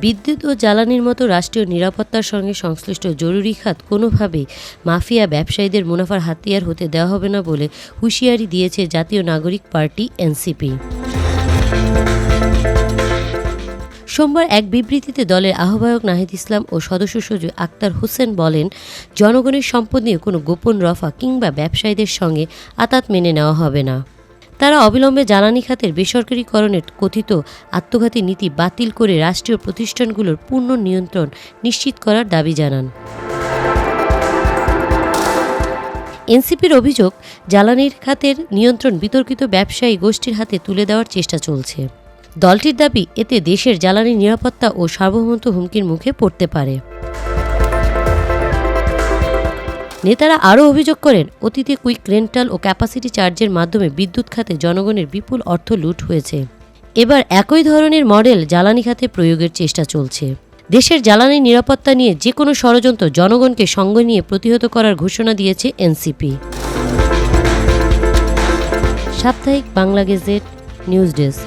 বিদ্যুৎ ও জ্বালানির মতো রাষ্ট্রীয় নিরাপত্তার সঙ্গে সংশ্লিষ্ট জরুরি খাত কোনোভাবেই মাফিয়া ব্যবসায়ীদের মুনাফার হাতিয়ার হতে দেওয়া হবে না বলে হুঁশিয়ারি দিয়েছে জাতীয় নাগরিক পার্টি এনসিপি। সোমবার এক বিবৃতিতে দলের আহ্বায়ক নাহিদ ইসলাম ও সদস্য সচিব আক্তার হোসেন বলেন, জনগণের সম্পদ নিয়ে কোনো গোপন রফা কিংবা ব্যবসায়ীদের সঙ্গে আতাত মেনে নেওয়া হবে না। তারা অবিলম্বে জ্বালানি খাতের বেসরকারীকরণের কথিত আত্মঘাতী নীতি বাতিল করে রাষ্ট্রীয় প্রতিষ্ঠানগুলোর পূর্ণ নিয়ন্ত্রণ নিশ্চিত করার দাবি জানান। এনসিপির অভিযোগ, জ্বালানির খাতের নিয়ন্ত্রণ বিতর্কিত ব্যবসায়ী গোষ্ঠীর হাতে তুলে দেওয়ার চেষ্টা চলছে। দলটির দাবি, এতে দেশের জ্বালানি নিরাপত্তা ও সার্বভৌমত্ব হুমকির মুখে পড়তে পারে। নেতারা আরও অভিযোগ করেন, অতীতে কুইক রেন্টাল ও ক্যাপাসিটি চার্জের মাধ্যমে বিদ্যুৎ খাতে জনগণের বিপুল অর্থ লুট হয়েছে। এবার একই ধরনের মডেল জ্বালানি খাতে প্রয়োগের চেষ্টা চলছে। দেশের জ্বালানি নিরাপত্তা নিয়ে যে কোনো ষড়যন্ত্র জনগণকে সঙ্গে নিয়ে প্রতিহত করার ঘোষণা দিয়েছে এনসিপি। সাপ্তাহিক বাংলা গেজেট, নিউজ ডেস্ক।